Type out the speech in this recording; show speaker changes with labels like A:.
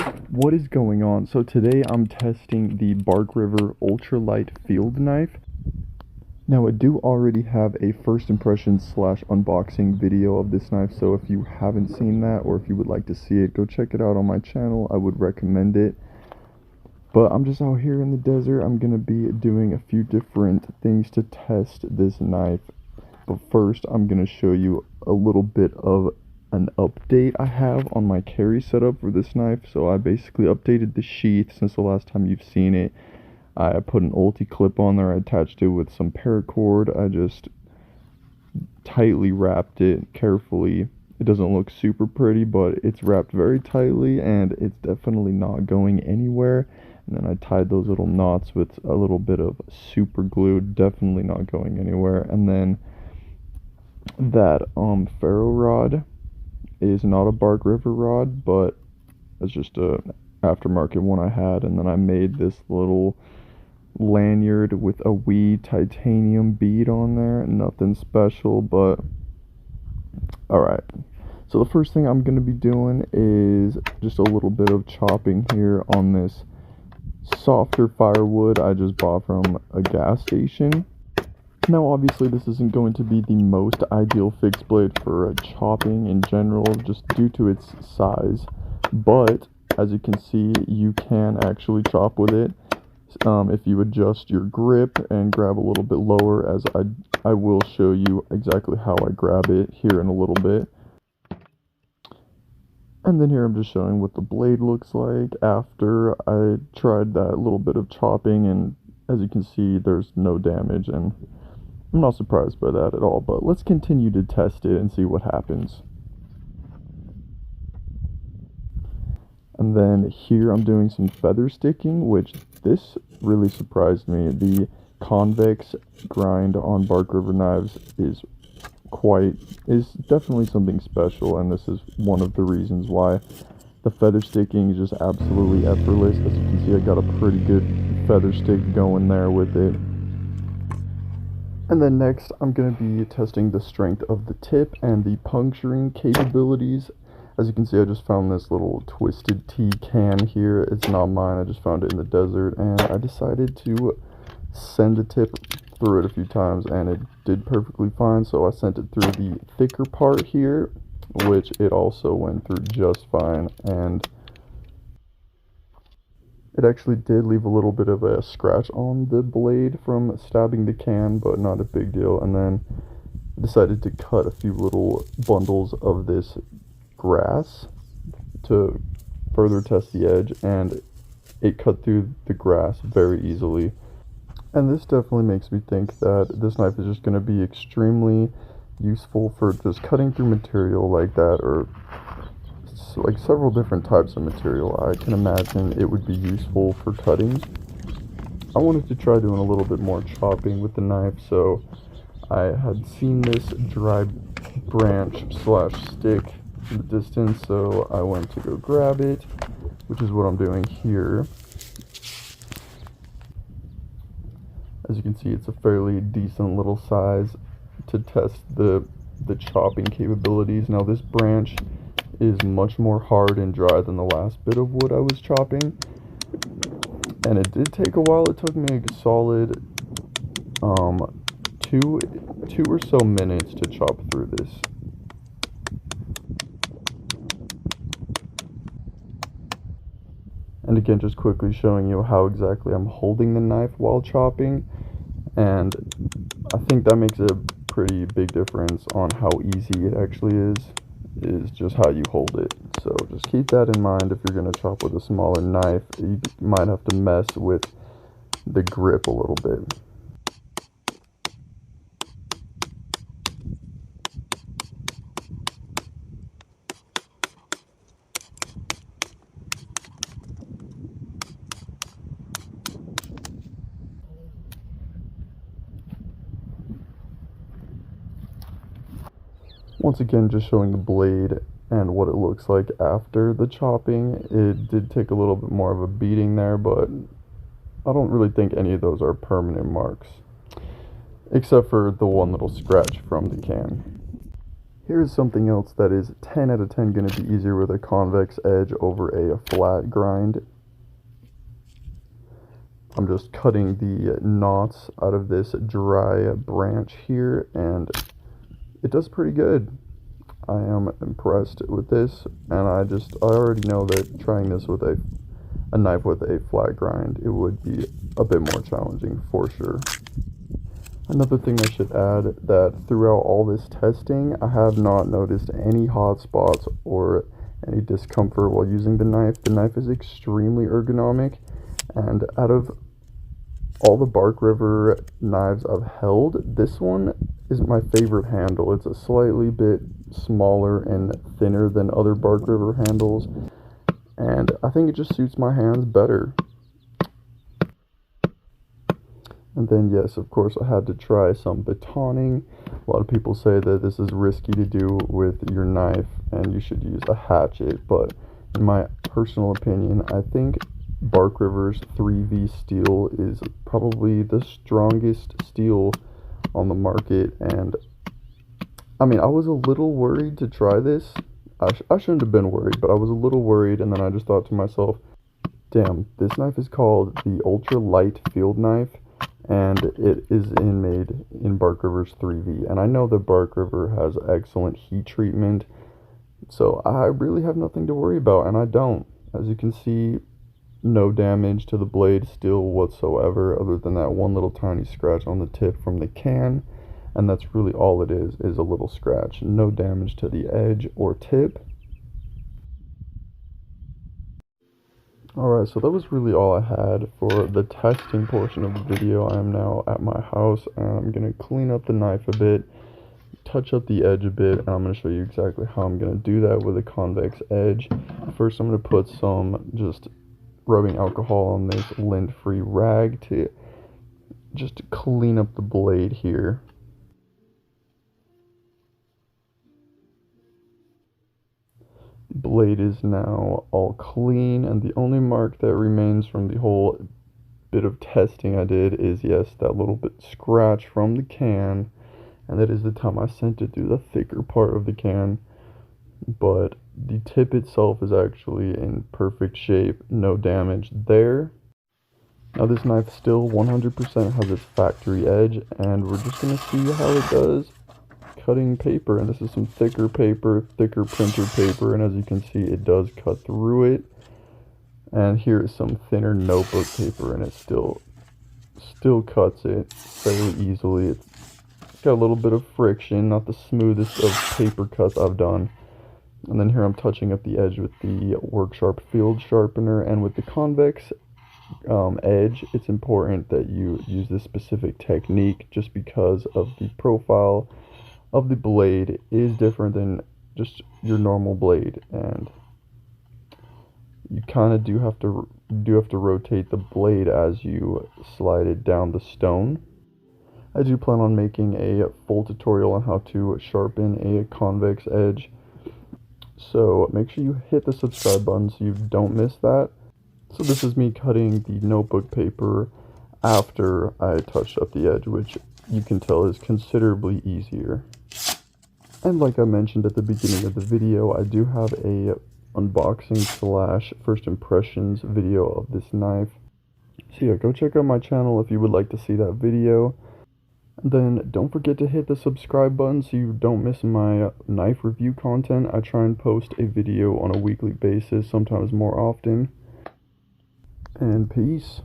A: What is going on? So today I'm testing the Bark River Ultralight Field Knife. Now I do already have a first impression slash unboxing video of this knife, so if you haven't seen that or if you would like to see it, go check it out on my channel. I would recommend it. But I'm just out here in the desert. I'm going to be doing a few different things to test this knife. But first I'm going to show you a little bit of an update I have on my carry setup for this knife. So I basically updated the sheath since the last time you've seen it. I put an ulti clip on there, I attached it with some paracord, I just tightly wrapped it carefully. It doesn't look super pretty, but it's wrapped very tightly and it's definitely not going anywhere. And then I tied those little knots with a little bit of super glue, definitely not going anywhere. And then that ferro rod is not a Bark River rod, but it's just a aftermarket one I had, and then I made this little lanyard with a wee titanium bead on there. Nothing special, but alright. So the first thing I'm going to be doing is just a little bit of chopping here on this softer firewood I just bought from a gas station. Now obviously this isn't going to be the most ideal fixed blade for chopping in general, just due to its size, but as you can see, you can actually chop with it if you adjust your grip and grab a little bit lower, as I will show you exactly how I grab it here in a little bit. And then here I'm just showing what the blade looks like after I tried that little bit of chopping, and as you can see, there's no damage, and I'm not surprised by that at all, but let's continue to test it and see what happens. And then here I'm doing some feather sticking, which this really surprised me. The convex grind on Bark River knives is definitely something special, and this is one of the reasons why. The feather sticking is just absolutely effortless. As you can see, I got a pretty good feather stick going there with it. And then next, I'm going to be testing the strength of the tip and the puncturing capabilities. As you can see, I just found this little twisted tea can here. It's not mine, I just found it in the desert, and I decided to send the tip through it a few times, and it did perfectly fine. So I sent it through the thicker part here, which it also went through just fine, and it actually did leave a little bit of a scratch on the blade from stabbing the can, but not a big deal. And then I decided to cut a few little bundles of this grass to further test the edge, and it cut through the grass very easily. And this definitely makes me think that this knife is just going to be extremely useful for just cutting through material like that, or like several different types of material. I can imagine it would be useful for cutting. I wanted to try doing a little bit more chopping with the knife, so I had seen this dry branch slash stick in the distance, so I went to go grab it, which is what I'm doing here. As you can see, it's a fairly decent little size to test the chopping capabilities. Now this branch is much more hard and dry than the last bit of wood I was chopping, and it did take a while. It took me a solid two or so minutes to chop through this. And again, just quickly showing you how exactly I'm holding the knife while chopping, and I think that makes a pretty big difference on how easy it actually is just how you hold it. So just keep that in mind. If you're going to chop with a smaller knife, you might have to mess with the grip a little bit. Once again, just showing the blade and what it looks like after the chopping. It did take a little bit more of a beating there, but I don't really think any of those are permanent marks, except for the one little scratch from the can. Here's something else that is 10 out of 10 going to be easier with a convex edge over a flat grind. I'm just cutting the knots out of this dry branch here, and it does pretty good. I am impressed with this, and I already know that trying this with a knife with a flat grind, it would be a bit more challenging for sure. Another thing I should add, that throughout all this testing, I have not noticed any hot spots or any discomfort while using the knife. The knife is extremely ergonomic, and out of all the Bark River knives I've held, this one is my favorite handle. It's a slightly bit smaller and thinner than other Bark River handles, and I think it just suits my hands better. And then, yes, of course, I had to try some batoning. A lot of people say that this is risky to do with your knife and you should use a hatchet, but in my personal opinion, I think Bark River's 3V steel is probably the strongest steel on the market. And I mean, I was a little worried to try this. I shouldn't have been worried, but I was a little worried, and then I just thought to myself, damn, this knife is called the Ultra Lite Field Knife, and it is made in Bark River's 3V. And I know that Bark River has excellent heat treatment, so I really have nothing to worry about, and I don't. As you can see, no damage to the blade still whatsoever, other than that one little tiny scratch on the tip from the can, and that's really all it is a little scratch. No damage to the edge or tip. Alright, so that was really all I had for the testing portion of the video. I am now at my house, and I'm going to clean up the knife a bit, touch up the edge a bit, and I'm going to show you exactly how I'm going to do that with a convex edge. First, I'm going to put some just rubbing alcohol on this lint-free rag to just clean up the blade here. Blade is now all clean, and the only mark that remains from the whole bit of testing I did is, yes, that little bit scratch from the can, and that is the time I sent it through the thicker part of the can. But the tip itself is actually in perfect shape, no damage there. Now this knife still 100% has its factory edge, and we're just going to see how it does cutting paper. And this is some thicker paper, thicker printer paper, and as you can see, it does cut through it. And here is some thinner notebook paper, and it still cuts it fairly easily. It's got a little bit of friction, not the smoothest of paper cuts I've done. And then here I'm touching up the edge with the Work Sharp Field Sharpener, and with the convex edge, it's important that you use this specific technique just because of the profile of the blade is different than just your normal blade, and you kind of do have to rotate the blade as you slide it down the stone. I do plan on making a full tutorial on how to sharpen a convex edge, so make sure you hit the subscribe button so you don't miss that. So this is me cutting the notebook paper after I touched up the edge, which you can tell is considerably easier. And like I mentioned at the beginning of the video, I do have a unboxing / first impressions video of this knife. So yeah, go check out my channel if you would like to see that video. And then don't forget to hit the subscribe button so you don't miss my knife review content. I try and post a video on a weekly basis, sometimes more often. And peace.